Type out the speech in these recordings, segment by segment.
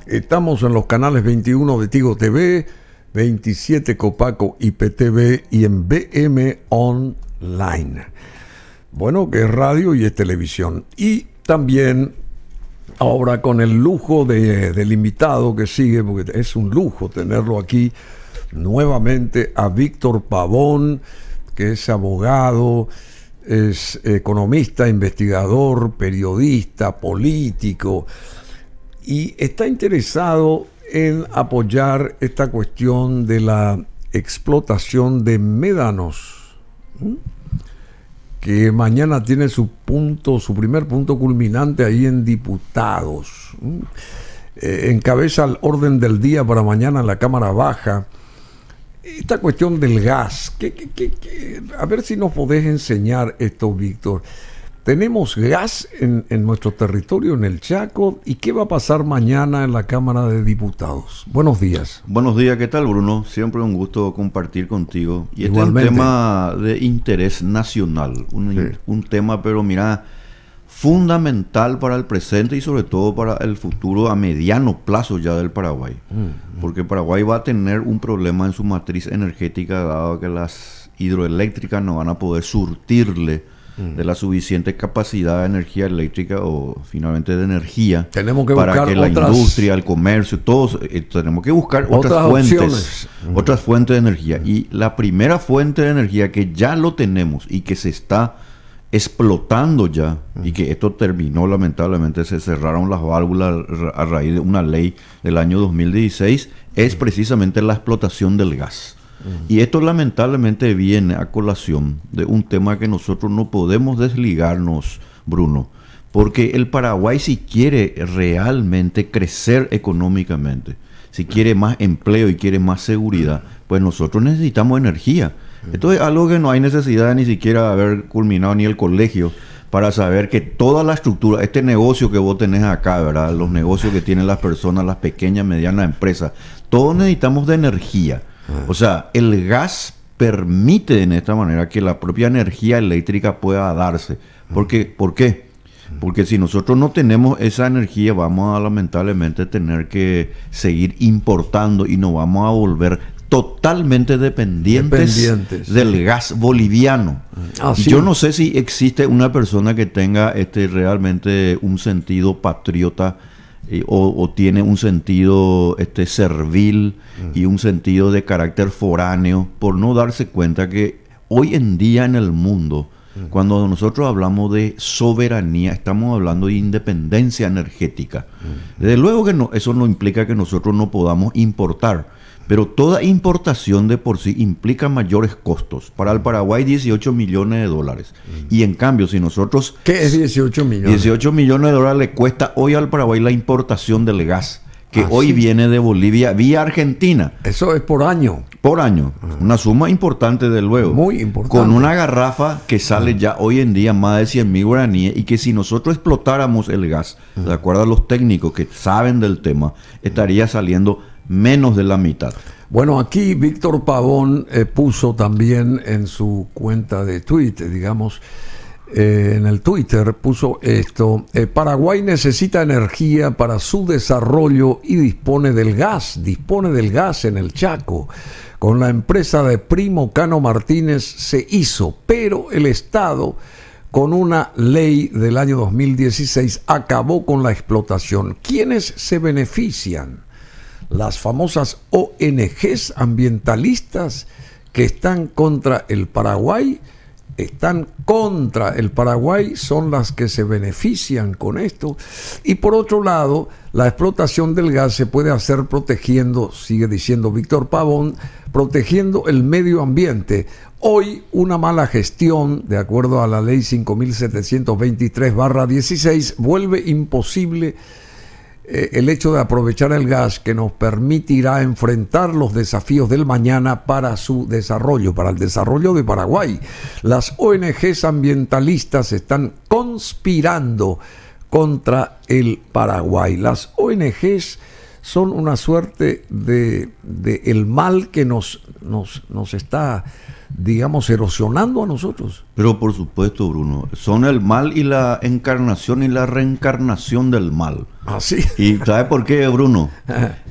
Estamos en los canales 21 de Tigo TV, 27 Copaco IPTV y en BM Online. Bueno, que es radio y es televisión. Y también ahora con el lujo del invitado que sigue, porque es un lujo tenerlo aquí nuevamente, a Víctor Pavón, que es abogado, es economista, investigador, periodista, político, y está interesado en apoyar esta cuestión de la explotación de médanos, que mañana tiene su primer punto culminante ahí en Diputados. Encabeza el orden del día para mañana en la Cámara Baja esta cuestión del gas. A ver si nos podés enseñar esto, Víctor. Tenemos gas en nuestro territorio, en el Chaco, ¿y qué va a pasar mañana en la Cámara de Diputados? Buenos días. Buenos días, ¿qué tal, Bruno? Siempre un gusto compartir contigo. Y Igualmente. Este es un tema de interés nacional, un tema, pero mira, fundamental para el presente y sobre todo para el futuro a mediano plazo ya del Paraguay. Porque Paraguay va a tener un problema en su matriz energética, dado que las hidroeléctricas no van a poder surtirle de la suficiente capacidad de energía eléctrica o finalmente de energía. Tenemos que para buscar que la industria, el comercio, todos tenemos que buscar otras fuentes, otras fuentes de energía. Y la primera fuente de energía que ya lo tenemos y que se está explotando ya, y que esto terminó, lamentablemente se cerraron las válvulas a raíz de una ley del año 2016, es precisamente la explotación del gas. Y esto lamentablemente viene a colación de un tema que nosotros no podemos desligarnos, Bruno, porque el Paraguay, si quiere realmente crecer económicamente, si quiere más empleo y quiere más seguridad, pues nosotros necesitamos energía. Esto es algo que no hay necesidad de ni siquiera haber culminado ni el colegio para saber que toda la estructura, este negocio que vos tenés acá, ¿verdad? Los negocios que tienen las personas, las pequeñas, medianas empresas, todos necesitamos de energía. O sea, el gas permite en esta manera que la propia energía eléctrica pueda darse. ¿Por qué? Porque si nosotros no tenemos esa energía, vamos a lamentablemente tener que seguir importando y nos vamos a volver totalmente dependientes del gas boliviano. Sí. Yo no sé si existe una persona que tenga realmente un sentido patriota o tiene un sentido servil y un sentido de carácter foráneo, por no darse cuenta que hoy en día en el mundo, cuando nosotros hablamos de soberanía, estamos hablando de independencia energética. Desde luego que eso no implica que nosotros no podamos importar, pero toda importación de por sí implica mayores costos. Para el Paraguay, 18 millones de dólares. Y en cambio, si nosotros... ¿Qué es 18 millones? 18 millones de dólares le cuesta hoy al Paraguay la importación del gas, que hoy viene de Bolivia vía Argentina. Eso es por año. Por año. Una suma importante, de luego. Muy importante. Con una garrafa que sale ya hoy en día más de 100.000 guaraníes, y que si nosotros explotáramos el gas, de acuerdo a los técnicos que saben del tema, estaría saliendo menos de la mitad. Bueno, aquí Víctor Pavón puso también en su cuenta de Twitter, digamos, en el Twitter puso esto: Paraguay necesita energía para su desarrollo y dispone del gas en el Chaco. Con la empresa de Primo Cano Martínez se hizo, pero el Estado, con una ley del año 2016, acabó con la explotación. ¿Quiénes se benefician? Las famosas ONGs ambientalistas que están contra el Paraguay, son las que se benefician con esto. Y por otro lado, la explotación del gas se puede hacer protegiendo, sigue diciendo Víctor Pavón, protegiendo el medio ambiente. Hoy una mala gestión, de acuerdo a la ley 5723/16, vuelve imposible el hecho de aprovechar el gas, que nos permitirá enfrentar los desafíos del mañana para su desarrollo, para el desarrollo de Paraguay. Las ONGs ambientalistas están conspirando contra el Paraguay. Las ONGs son una suerte de el mal que nos está digamos, erosionando a nosotros. Pero por supuesto, Bruno, son el mal y la encarnación y la reencarnación del mal. ¿Ah, sí? ¿Y sabe por qué, Bruno?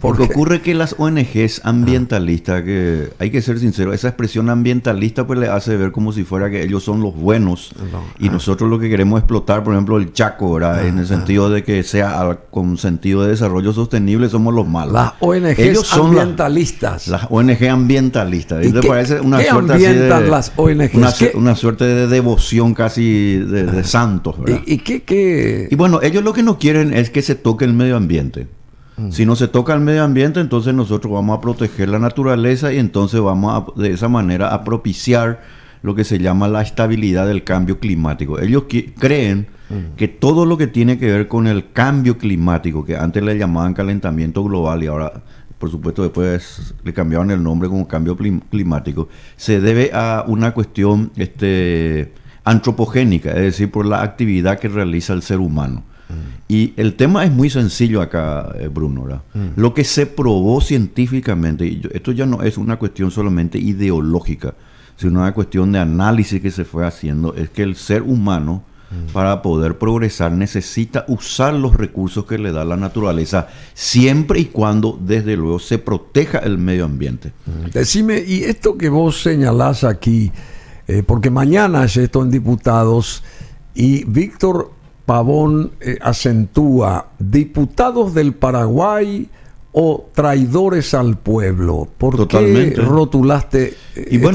Porque ocurre que las ONGs ambientalistas, que hay que ser sincero, esa expresión ambientalista pues le hace ver como si fuera que ellos son los buenos y nosotros lo que queremos explotar, por ejemplo, el Chaco, ¿verdad? En el sentido de que sea con sentido de desarrollo sostenible, somos los malos. Las ONGs ellos son ambientalistas. Las ONG ambientalistas. ¿Y parece una ¿qué suerte ambientan así de, las ONGs? Una suerte de devoción casi de santos, ¿verdad? ¿Y qué? Y bueno, ellos lo que no quieren es que se toque el medio ambiente. Si no se toca el medio ambiente, entonces nosotros vamos a proteger la naturaleza y entonces vamos de esa manera a propiciar lo que se llama la estabilidad del cambio climático. Ellos creen que todo lo que tiene que ver con el cambio climático, que antes le llamaban calentamiento global y ahora, por supuesto, después le cambiaron el nombre como cambio climático, se debe a una cuestión antropogénica, es decir, por la actividad que realiza el ser humano. Y el tema es muy sencillo acá, Bruno, ¿verdad? Lo que se probó científicamente, y esto ya no es una cuestión solamente ideológica, sino una cuestión de análisis que se fue haciendo, es que el ser humano, para poder progresar, necesita usar los recursos que le da la naturaleza, siempre y cuando, desde luego, se proteja el medio ambiente. Decime, y esto que vos señalás aquí, porque mañana es esto en Diputados, y Víctor Pavón acentúa, diputados del Paraguay o traidores al pueblo. ¿Por Totalmente. qué rotulaste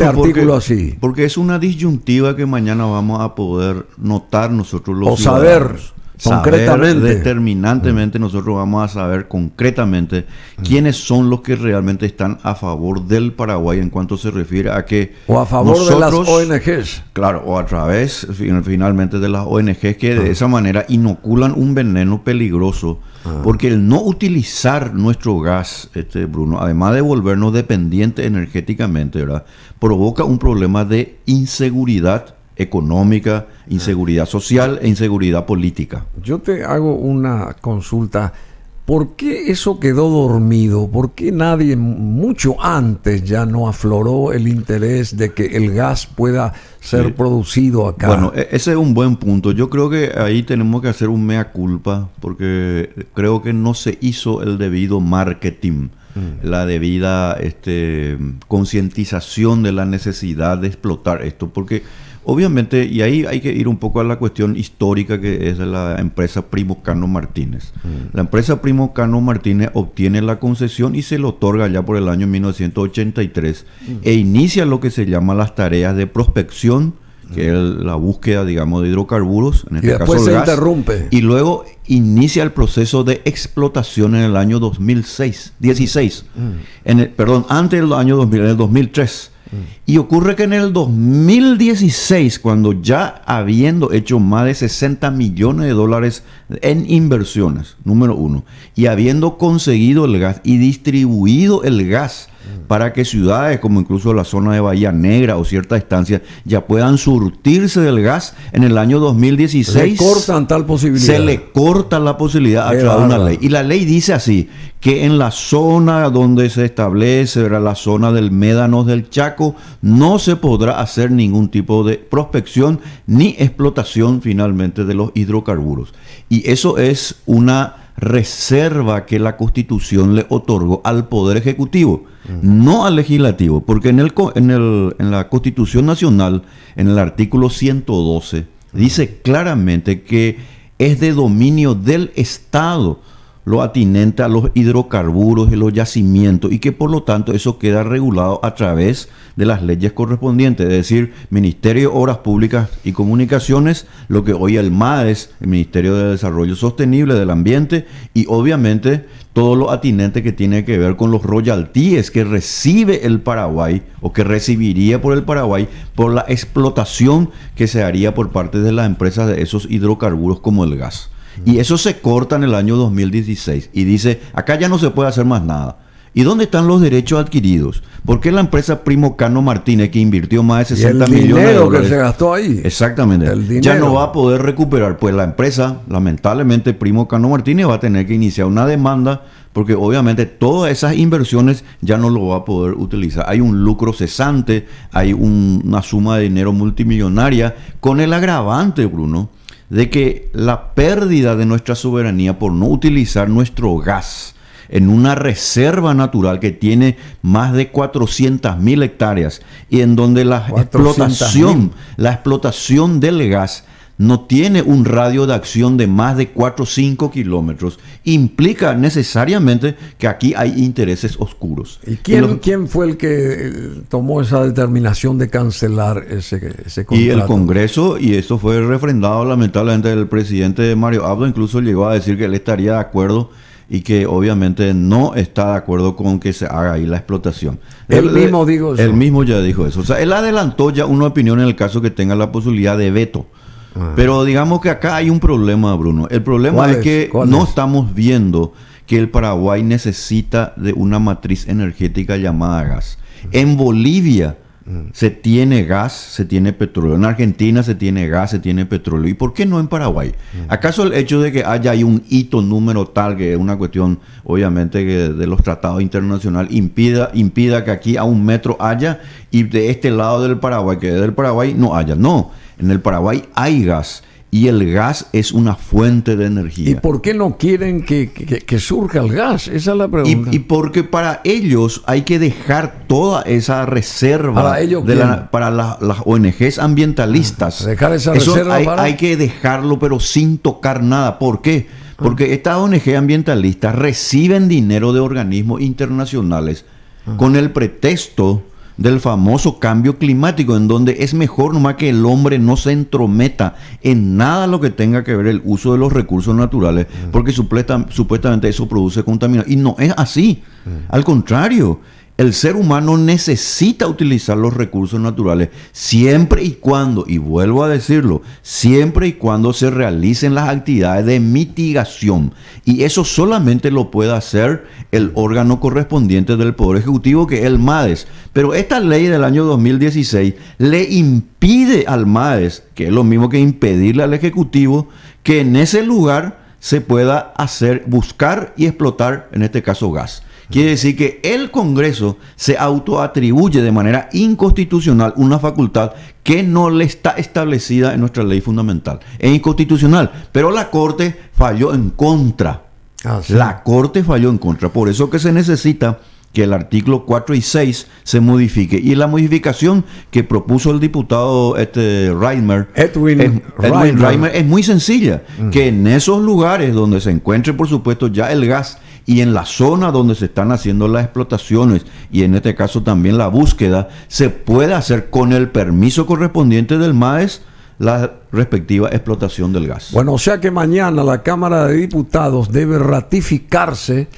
artículo así? Porque es una disyuntiva que mañana vamos a poder notar nosotros los ciudadanos. Concretamente. Determinantemente nosotros vamos a saber concretamente quiénes son los que realmente están a favor del Paraguay en cuanto se refiere a que o a favor de las ONGs. Claro, o a través finalmente de las ONGs que de esa manera inoculan un veneno peligroso. Porque el no utilizar nuestro gas, Bruno, además de volvernos dependientes energéticamente, ¿verdad?, provoca un problema de inseguridad económica, inseguridad social e inseguridad política. Yo te hago una consulta. ¿Por qué eso quedó dormido? ¿Por qué nadie mucho antes ya no afloró el interés de que el gas pueda ser producido acá? Bueno, ese es un buen punto. Yo creo que ahí tenemos que hacer un mea culpa, porque creo que no se hizo el debido marketing, la debida concientización de la necesidad de explotar esto, porque obviamente, y ahí hay que ir un poco a la cuestión histórica que es de la empresa Primo Cano Martínez. La empresa Primo Cano Martínez obtiene la concesión y se le otorga ya por el año 1983 e inicia lo que se llama las tareas de prospección, que es la búsqueda, digamos, de hidrocarburos, en este caso el gas, interrumpe. Y luego inicia el proceso de explotación en el año 2016, antes del año 2000, en el 2003. Y ocurre que en el 2016, cuando ya habiendo hecho más de 60 millones de dólares en inversiones, número uno, y habiendo conseguido el gas y distribuido el gas para que ciudades como incluso la zona de Bahía Negra o ciertas estancias ya puedan surtirse del gas, en el año 2016 se le corta la posibilidad a través de una ley. Y la ley dice así, que en la zona donde se establece, la zona del Médanos del Chaco, no se podrá hacer ningún tipo de prospección ni explotación finalmente de los hidrocarburos. Y eso es una reserva que la Constitución le otorgó al Poder Ejecutivo, no al Legislativo, porque en la Constitución Nacional, en el artículo 112, dice claramente que es de dominio del Estado lo atinente a los hidrocarburos y los yacimientos, y que por lo tanto eso queda regulado a través de las leyes correspondientes, es decir, Ministerio de Obras Públicas y Comunicaciones, lo que hoy el MADES, el Ministerio de Desarrollo Sostenible del Ambiente, y obviamente todo lo atinente que tiene que ver con los royalties que recibe el Paraguay o que recibiría por el Paraguay por la explotación que se haría por parte de las empresas de esos hidrocarburos como el gas. Y eso se corta en el año 2016 y dice, acá ya no se puede hacer más nada. ¿Y dónde están los derechos adquiridos? ¿Por qué la empresa Primo Cano Martínez, que invirtió más de 60 millones de dólares? Que se gastó ahí. Exactamente. Ya no va a poder recuperar. Pues la empresa, lamentablemente, Primo Cano Martínez va a tener que iniciar una demanda porque obviamente todas esas inversiones ya no lo va a poder utilizar. Hay un lucro cesante, hay una suma de dinero multimillonaria, con el agravante, Bruno, de que la pérdida de nuestra soberanía por no utilizar nuestro gas en una reserva natural que tiene más de 400.000 hectáreas y en donde la explotación del gas no tiene un radio de acción de más de 4 o 5 kilómetros, implica necesariamente que aquí hay intereses oscuros. ¿Y quién fue el que tomó esa determinación de cancelar ese contrato? Y el Congreso, y eso fue refrendado lamentablemente el presidente Mario Abdo, incluso llegó a decir que él estaría de acuerdo y que obviamente no está de acuerdo con que se haga ahí la explotación. Él mismo dijo eso. Él mismo ya dijo eso. O sea, él adelantó ya una opinión en el caso que tenga la posibilidad de veto. Pero digamos que acá hay un problema, Bruno. El problema es que no estamos viendo que el Paraguay necesita de una matriz energética llamada gas. En Bolivia se tiene gas, se tiene petróleo. En Argentina se tiene gas, se tiene petróleo. ¿Y por qué no en Paraguay? ¿Acaso el hecho de que haya ahí un hito número tal, que es una cuestión obviamente que de los tratados internacionales, impida que aquí a 1 metro haya y de este lado del Paraguay, que es del Paraguay, no haya? No. En el Paraguay hay gas y el gas es una fuente de energía. ¿Y por qué no quieren que surja el gas? Esa es la pregunta. Y porque para ellos hay que dejar toda esa reserva para las ONGs ambientalistas. Dejar esa eso reserva hay que dejarlo, pero sin tocar nada. ¿Por qué? Porque estas ONG ambientalistas reciben dinero de organismos internacionales con el pretexto del famoso cambio climático, en donde es mejor nomás que el hombre no se entrometa en nada lo que tenga que ver el uso de los recursos naturales, porque supuestamente eso produce contaminación. Y no es así. Al contrario, el ser humano necesita utilizar los recursos naturales siempre y cuando, y vuelvo a decirlo, siempre y cuando se realicen las actividades de mitigación. Y eso solamente lo puede hacer el órgano correspondiente del Poder Ejecutivo, que es el MADES. Pero esta ley del año 2016 le impide al MADES, que es lo mismo que impedirle al Ejecutivo, que en ese lugar se pueda buscar y explotar, en este caso, gas. Quiere decir que el Congreso se autoatribuye de manera inconstitucional una facultad que no le está establecida en nuestra ley fundamental. Es inconstitucional, pero la Corte falló en contra. Sí. La Corte falló en contra. Por eso que se necesita que el artículo 4 y 6 se modifique. Y la modificación que propuso el diputado Edwin Reimer es muy sencilla. Que en esos lugares donde se encuentre, por supuesto, ya el gas, y en la zona donde se están haciendo las explotaciones, y en este caso también la búsqueda, se puede hacer con el permiso correspondiente del MAES la respectiva explotación del gas. Bueno, o sea que mañana la Cámara de Diputados debe ratificarse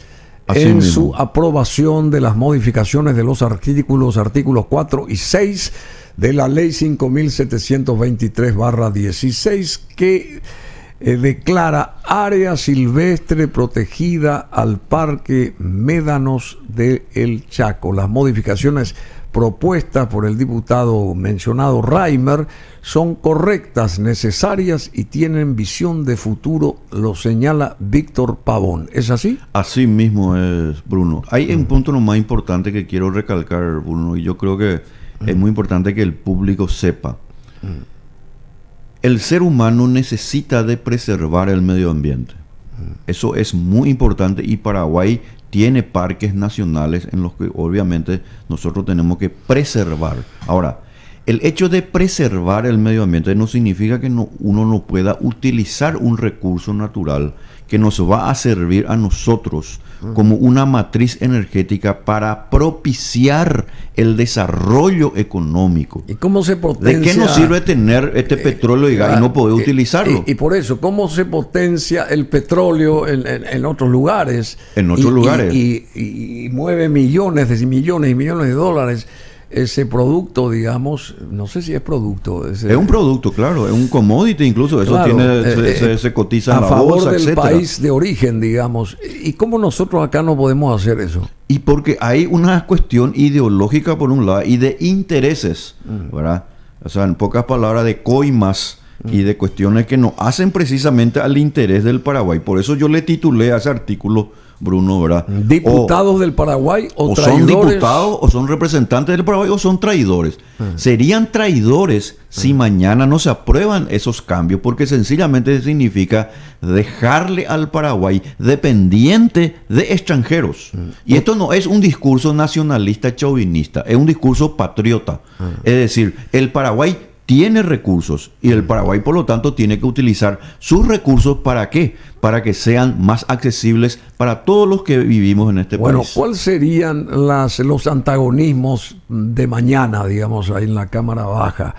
en su aprobación de las modificaciones de los artículos 4 y 6 de la Ley 5.723/16, que declara área silvestre protegida al Parque Médanos de El Chaco. Las modificaciones propuestas por el diputado mencionado Reimer son correctas, necesarias y tienen visión de futuro, lo señala Víctor Pavón. ¿Es así? Así mismo es, Bruno. Hay un punto más importante que quiero recalcar, Bruno, y yo creo que es muy importante que el público sepa. El ser humano necesita de preservar el medio ambiente. Eso es muy importante, y Paraguay tiene parques nacionales en los que obviamente nosotros tenemos que preservar. Ahora, el hecho de preservar el medio ambiente no significa que uno no pueda utilizar un recurso natural que nos va a servir a nosotros como una matriz energética para propiciar el desarrollo económico. ¿Y cómo se potencia? ¿De qué nos sirve tener este petróleo y gas y no poder utilizarlo? Y por eso, ¿cómo se potencia el petróleo en otros lugares? En otros lugares. Y mueve millones y millones de dólares ese producto, digamos, no sé si es producto. Es un producto, claro, es un commodity incluso, eso claro, se cotiza en la bolsa, a favor del etcétera. país de origen, digamos. ¿Y cómo nosotros acá no podemos hacer eso? Y porque hay una cuestión ideológica por un lado y de intereses, ¿verdad? O sea, en pocas palabras, de coimas y de cuestiones que nos hacen precisamente al interés del Paraguay. Por eso yo le titulé a ese artículo, Bruno, ¿verdad? ¿Diputados del Paraguay o traidores? Son diputados, o son representantes del Paraguay, o son traidores. Serían traidores si mañana no se aprueban esos cambios, porque sencillamente significa dejarle al Paraguay dependiente de extranjeros. Y esto no es un discurso nacionalista chauvinista, es un discurso patriota. Es decir, el Paraguay tiene recursos y el Paraguay, por lo tanto, tiene que utilizar sus recursos. ¿Para qué? Para que sean más accesibles para todos los que vivimos en este país. Bueno, ¿cuáles serían los antagonismos de mañana, digamos, ahí en la Cámara Baja?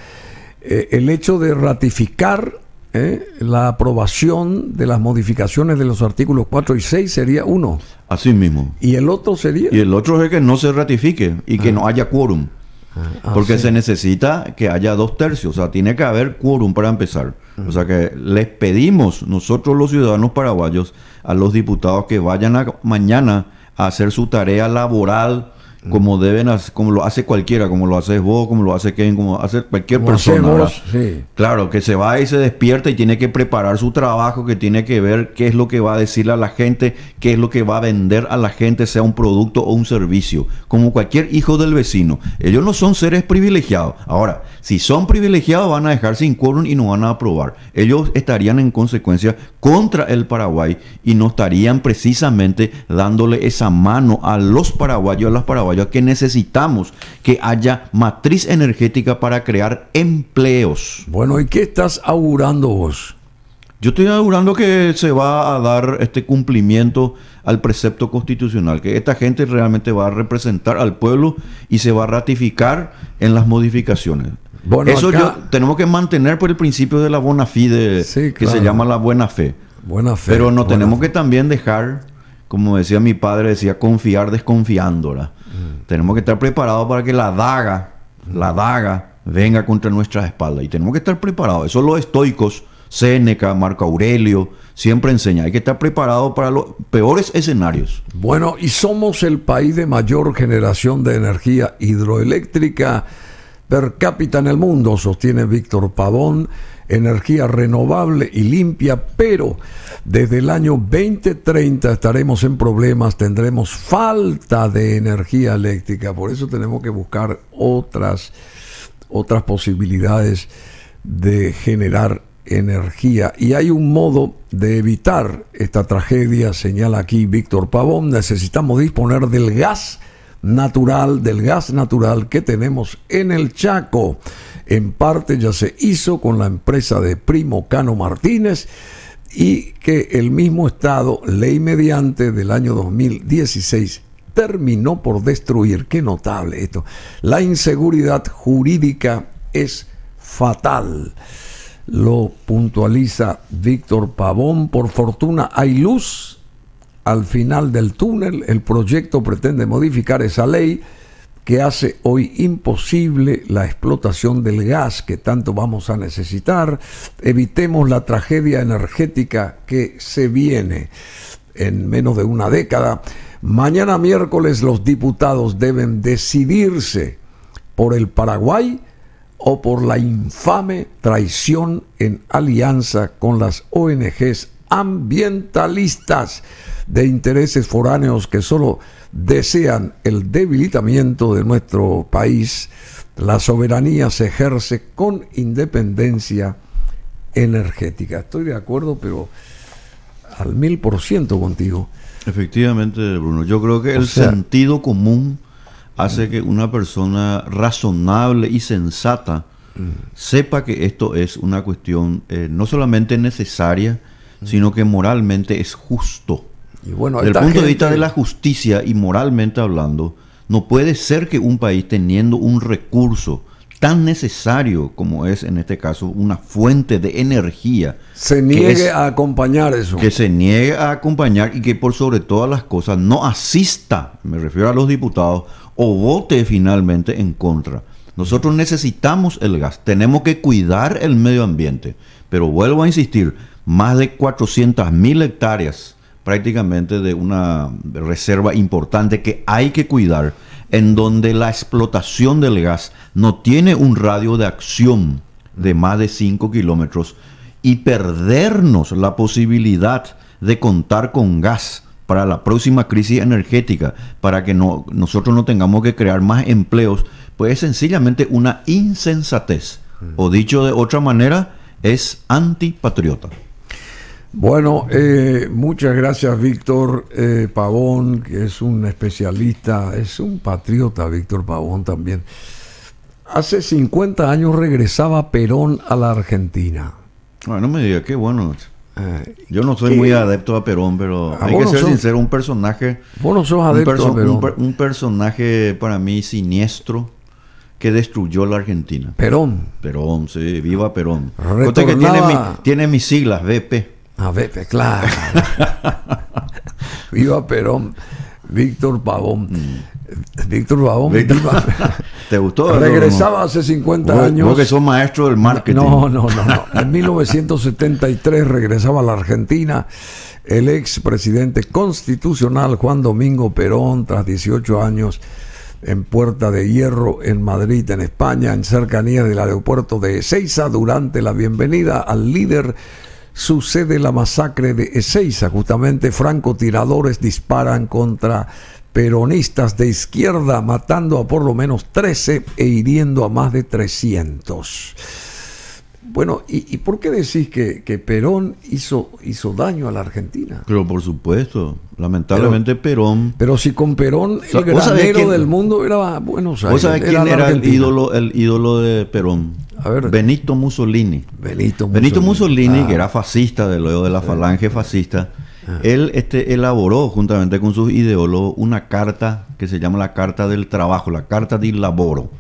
El hecho de ratificar la aprobación de las modificaciones de los artículos 4 y 6 sería uno. Así mismo. ¿Y el otro sería? Y el otro es que no se ratifique y que no haya quórum. Porque se necesita que haya 2/3, o sea, tiene que haber quórum para empezar. O sea que les pedimos nosotros los ciudadanos paraguayos a los diputados que vayan mañana a hacer su tarea laboral como deben, como lo hace cualquiera, como lo haces vos, como lo hace Kevin, como hace cualquier persona. Vos, sí. Claro, que se va y se despierta y tiene que preparar su trabajo, que tiene que ver qué es lo que va a decirle a la gente, qué es lo que va a vender a la gente, sea un producto o un servicio, como cualquier hijo del vecino. Ellos no son seres privilegiados. Ahora, si son privilegiados van a dejar sin quórum y no van a aprobar. Ellos estarían en consecuencia contra el Paraguay y no estarían precisamente dándole esa mano a los paraguayos, a las paraguayas, que necesitamos que haya matriz energética para crear empleos. Bueno, ¿y qué estás augurando vos? Yo estoy augurando que se va a dar este cumplimiento al precepto constitucional, que esta gente realmente va a representar al pueblo y se va a ratificar en las modificaciones. Bueno, eso tenemos que mantener por el principio de la bona fide, sí, claro, que se llama la buena fe. Buena fe. Pero no tenemos que también dejar, como decía mi padre, decía, confiar desconfiándola. Tenemos que estar preparados para que la daga venga contra nuestras espaldas. Y tenemos que estar preparados. Eso los estoicos, Séneca, Marco Aurelio, siempre enseñan. Hay que estar preparados para los peores escenarios. Bueno, y somos el país de mayor generación de energía hidroeléctrica per cápita en el mundo, sostiene Víctor Pavón. Energía renovable y limpia, pero desde el año 2030 estaremos en problemas, tendremos falta de energía eléctrica, por eso tenemos que buscar otras posibilidades de generar energía. Y hay un modo de evitar esta tragedia, señala aquí Víctor Pavón. Necesitamos disponer del gas natural que tenemos en el Chaco. En parte ya se hizo con la empresa de Primo Cano Martínez, y que el mismo Estado, ley mediante del año 2016, terminó por destruir. Qué notable esto. La inseguridad jurídica es fatal. Lo puntualiza Víctor Pavón. Por fortuna hay luz al final del túnel. El proyecto pretende modificar esa ley que hace hoy imposible la explotación del gas que tanto vamos a necesitar. Evitemos la tragedia energética que se viene en menos de una década. Mañana miércoles los diputados deben decidirse por el Paraguay o por la infame traición en alianza con las ONGs ambientalistas de intereses foráneos que solo desean el debilitamiento de nuestro país. La soberanía se ejerce con independencia energética. Estoy de acuerdo, pero al 1000% contigo. Efectivamente, Bruno. Yo creo que el sentido común hace que una persona razonable y sensata sepa que esto es una cuestión no solamente necesaria, sino que moralmente es justo. Y bueno, desde el punto de vista de la justicia y moralmente hablando, no puede ser que un país teniendo un recurso tan necesario como es en este caso una fuente de energía, se niegue a acompañar eso. Que se niegue a acompañar y que por sobre todas las cosas no asista, me refiero a los diputados, o vote finalmente en contra. Nosotros necesitamos el gas, tenemos que cuidar el medio ambiente, pero vuelvo a insistir, más de 400.000 hectáreas prácticamente de una reserva importante que hay que cuidar, en donde la explotación del gas no tiene un radio de acción de más de 5 kilómetros, y perdernos la posibilidad de contar con gas para la próxima crisis energética, para que nosotros no tengamos que crear más empleos, pues es sencillamente una insensatez, o dicho de otra manera, es antipatriota. Bueno, muchas gracias, Víctor Pavón, que es un especialista, es un patriota, Víctor Pavón también. Hace 50 años regresaba Perón a la Argentina. No me diga, qué bueno. Yo no soy muy adepto a Perón, pero hay que ser sincero, un personaje... Vos no sos adepto a Perón. Un personaje para mí siniestro que destruyó la Argentina. Perón. Perón, sí, viva Perón. Retornaba... Que tiene mis siglas, BP. BP, claro. Viva Perón. Víctor Pavón. Víctor Pavón. ¿Te gustó? Regresaba hace 50 años. Vos que sos maestro del marketing. No. En 1973 regresaba a la Argentina el expresidente constitucional Juan Domingo Perón, tras 18 años en Puerta de Hierro, en Madrid, en España, en cercanía del aeropuerto de Ezeiza. Durante la bienvenida al líder sucede la masacre de Ezeiza. Justamente francotiradores disparan contra peronistas de izquierda, matando a por lo menos 13 e hiriendo a más de 300. Bueno, ¿y por qué decís que Perón hizo daño a la Argentina? Pero por supuesto, lamentablemente Perón... Pero si con Perón el granero del mundo era Buenos Aires. ¿Vos sabés quién era el ídolo de Perón? A ver, Benito Mussolini. Benito Mussolini, que era fascista, luego de la falange fascista. Él elaboró juntamente con sus ideólogos una carta que se llama la Carta del Trabajo, la Carta del Laboro.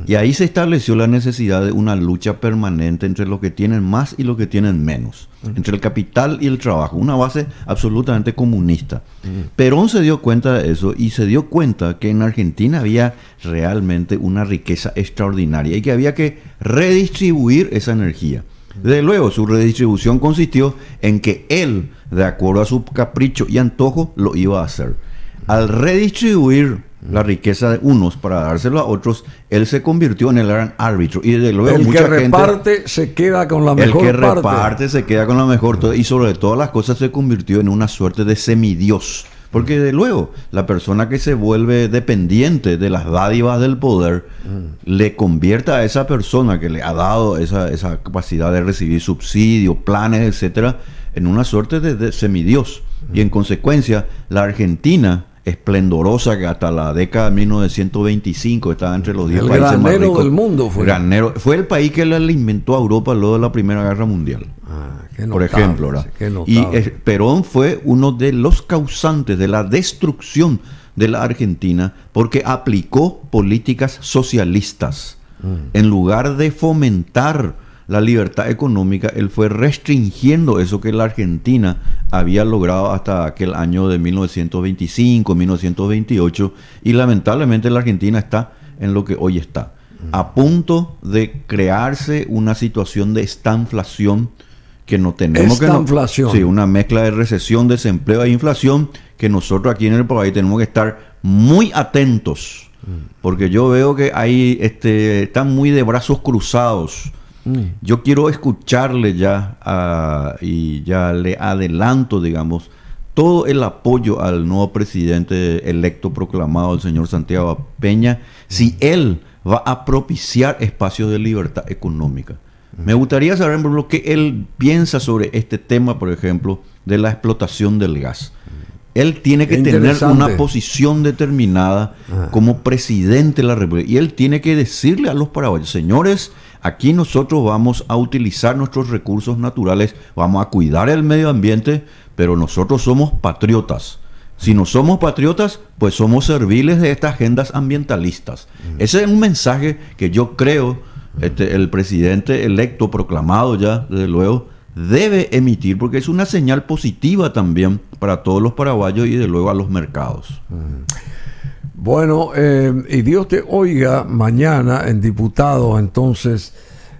Y ahí se estableció la necesidad de una lucha permanente entre los que tienen más y los que tienen menos, entre el capital y el trabajo, una base absolutamente comunista. Perón se dio cuenta de eso y se dio cuenta que en Argentina había realmente una riqueza extraordinaria y que había que redistribuir esa energía. Desde luego, su redistribución consistió en que él, de acuerdo a su capricho y antojo, lo iba a hacer. Al redistribuir la riqueza de unos para dárselo a otros, él se convirtió en el gran árbitro. Y desde luego, el que reparte se queda con la mejor parte. El que reparte se queda con la mejor. Y sobre todas las cosas se convirtió en una suerte de semidios. Porque de luego, la persona que se vuelve dependiente de las dádivas del poder, le convierte a esa persona que le ha dado esa capacidad de recibir subsidios, planes, etcétera, en una suerte de semidios. Y en consecuencia, la Argentina, esplendorosa, que hasta la década de 1925 estaba entre los 10 países más ricos del mundo. Fue el país que le alimentó a Europa luego de la Primera Guerra Mundial. Por ejemplo, ¿verdad? Y Perón fue uno de los causantes de la destrucción de la Argentina porque aplicó políticas socialistas. En lugar de fomentar la libertad económica, él fue restringiendo eso que la Argentina había logrado hasta aquel año de 1925, 1928, y lamentablemente la Argentina está en lo que hoy está, a punto de crearse una situación de estanflación que no tenemos. Sí, una mezcla de recesión, desempleo e inflación que nosotros aquí en el país tenemos que estar muy atentos, porque yo veo que ahí están muy de brazos cruzados. Yo quiero escucharle ya y ya le adelanto, digamos, todo el apoyo al nuevo presidente electo proclamado, el señor Santiago Peña, si él va a propiciar espacios de libertad económica. Me gustaría saber por lo que él piensa sobre este tema, por ejemplo, de la explotación del gas. Él tiene que tener una posición determinada como presidente de la República. Y él tiene que decirle a los paraguayos, señores, aquí nosotros vamos a utilizar nuestros recursos naturales, vamos a cuidar el medio ambiente, pero nosotros somos patriotas. Si no somos patriotas, pues somos serviles de estas agendas ambientalistas. Ese es un mensaje que yo creo el presidente electo, proclamado ya, desde luego, debe emitir, porque es una señal positiva también para todos los paraguayos y, de luego, a los mercados. Bueno, y Dios te oiga mañana en diputados, entonces,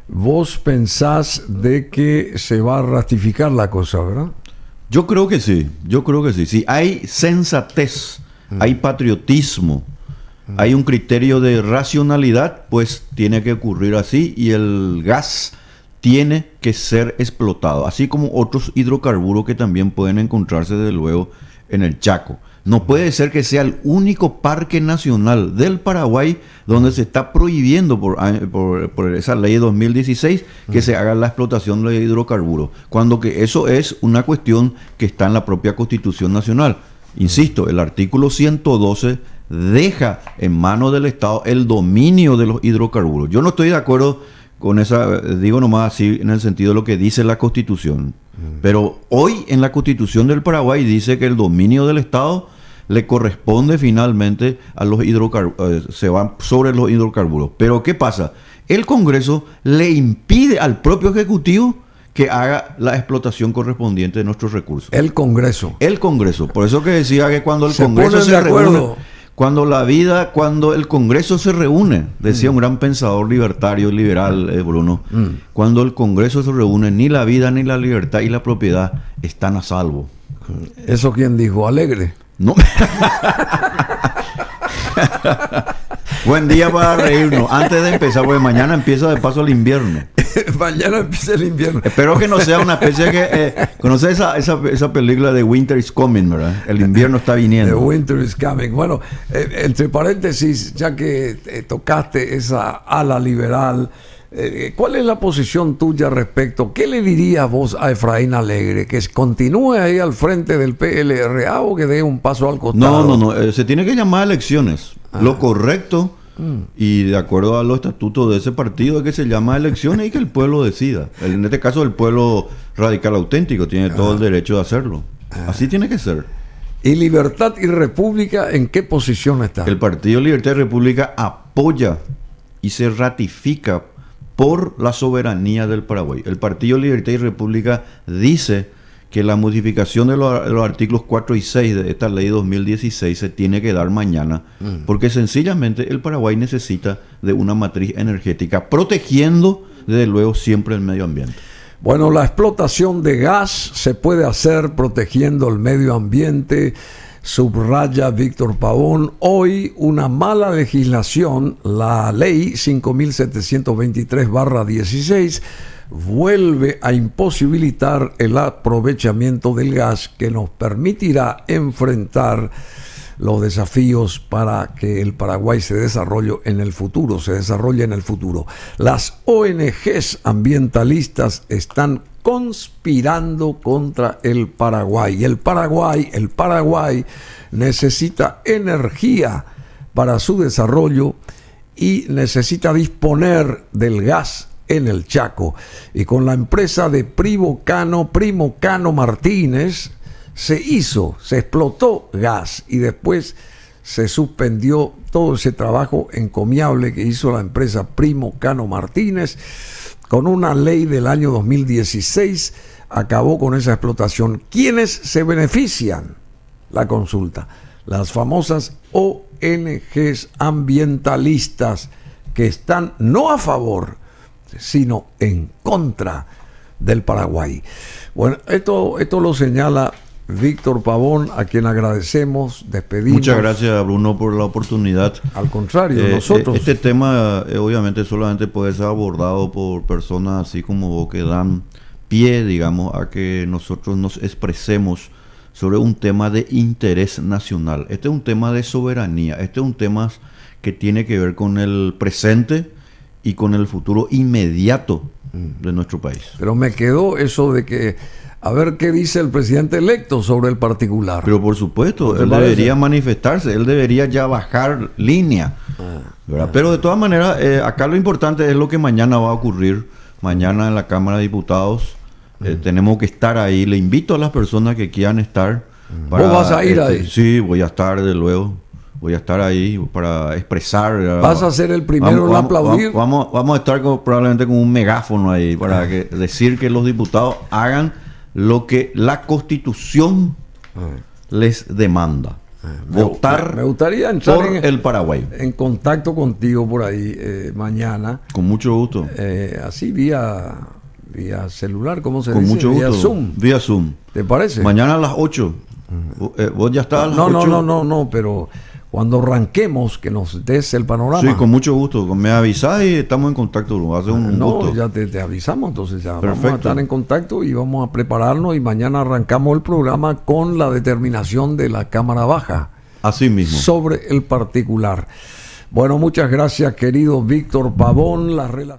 vos pensás de que se va a ratificar la cosa, ¿verdad? Yo creo que sí, Si hay sensatez, hay patriotismo, hay un criterio de racionalidad, pues tiene que ocurrir así, y el gas tiene que ser explotado, así como otros hidrocarburos que también pueden encontrarse, desde luego, en el Chaco. No puede ser que sea el único parque nacional del Paraguay donde se está prohibiendo por esa ley de 2016 que se haga la explotación de hidrocarburos, cuando que eso es una cuestión que está en la propia Constitución Nacional. Insisto, el artículo 112 deja en manos del Estado el dominio de los hidrocarburos. Yo no estoy de acuerdo con esa, digo nomás así en el sentido de lo que dice la Constitución. Pero hoy en la Constitución del Paraguay dice que el dominio del Estado le corresponde finalmente a los hidrocarburos, se van sobre los hidrocarburos. Pero ¿qué pasa? El Congreso le impide al propio Ejecutivo que haga la explotación correspondiente de nuestros recursos. El Congreso. Por eso que decía que cuando el Congreso se reúne, cuando el Congreso se reúne, decía un gran pensador libertario, liberal, Bruno, cuando el Congreso se reúne, ni la vida, ni la libertad y la propiedad están a salvo. ¿Eso quién dijo? Alegre. No. Buen día para reírnos. Antes de empezar, porque mañana empieza de paso el invierno. Mañana empieza el invierno. Espero que no sea una especie que... ¿conoces esa película de Winter is Coming, verdad? El invierno está viniendo. The Winter is Coming. Bueno, entre paréntesis, ya que tocaste esa ala liberal, ¿cuál es la posición tuya respecto? ¿Qué le dirías vos a Efraín Alegre? ¿Que continúe ahí al frente del PLRA o que dé un paso al costado? No. Se tiene que llamar a elecciones. Lo correcto, y de acuerdo a los estatutos de ese partido, es que se llama a elecciones y que el pueblo decida. En este caso, el pueblo radical auténtico tiene todo el derecho de hacerlo. Así tiene que ser. ¿Y Libertad y República en qué posición está? El Partido Libertad y República apoya y se ratifica por la soberanía del Paraguay. El Partido Libertad y República dice que la modificación de los artículos 4 y 6 de esta ley 2016 se tiene que dar mañana, porque sencillamente el Paraguay necesita de una matriz energética, protegiendo desde luego siempre el medio ambiente. Bueno, la explotación de gas se puede hacer protegiendo el medio ambiente, subraya Víctor Pavón. Hoy una mala legislación, la ley 5723/16, vuelve a imposibilitar el aprovechamiento del gas que nos permitirá enfrentar los desafíos para que el Paraguay se desarrolle en el futuro. Las ONGs ambientalistas están conspirando contra el Paraguay. El Paraguay necesita energía para su desarrollo y necesita disponer del gas en el Chaco. Y con la empresa de Primo Cano Martínez, se explotó gas y después se suspendió todo ese trabajo encomiable que hizo la empresa Primo Cano Martínez. Con una ley del año 2016 acabó con esa explotación. ¿Quiénes se benefician? La consulta. Las famosas ONGs ambientalistas que están no a favor, sino en contra del Paraguay. Bueno, esto lo señala Víctor Pavón, a quien agradecemos, despedimos. Muchas gracias, Bruno, por la oportunidad. Al contrario, nosotros... Este tema obviamente solamente puede ser abordado por personas así como vos, que dan pie, digamos, a que nosotros nos expresemos sobre un tema de interés nacional. Este es un tema de soberanía, este es un tema que tiene que ver con el presente y con el futuro inmediato de nuestro país. Pero me quedó eso de que a ver qué dice el presidente electo sobre el particular. Pero por supuesto, él debería manifestarse, él debería ya bajar línea. Pero de todas maneras, acá lo importante es lo que mañana va a ocurrir, mañana en la Cámara de Diputados. Tenemos que estar ahí. Le invito a las personas que quieran estar ¿Vos vas a ir ahí? Sí, voy a estar de luego. Voy a estar ahí para expresar. ¿Vas a ser el primero en aplaudir? Vamos a estar probablemente con un megáfono ahí para decir que los diputados hagan lo que la Constitución les demanda. Votar me gustaría entrar por el Paraguay. En contacto contigo por ahí mañana. Con mucho gusto. Así vía celular, ¿cómo se dice? Con mucho gusto. Zoom. Vía Zoom. ¿Te parece? Mañana a las 8. ¿Vos ya estás a las 8? No, pero cuando arranquemos, que nos des el panorama. Sí, con mucho gusto. Me avisás y estamos en contacto. Hace un gusto. Ya te avisamos, entonces ya Perfecto. vamos a estar en contacto y vamos a prepararnos y mañana arrancamos el programa con la determinación de la Cámara Baja. Así mismo. Sobre el particular. Bueno, muchas gracias, querido Víctor Pavón.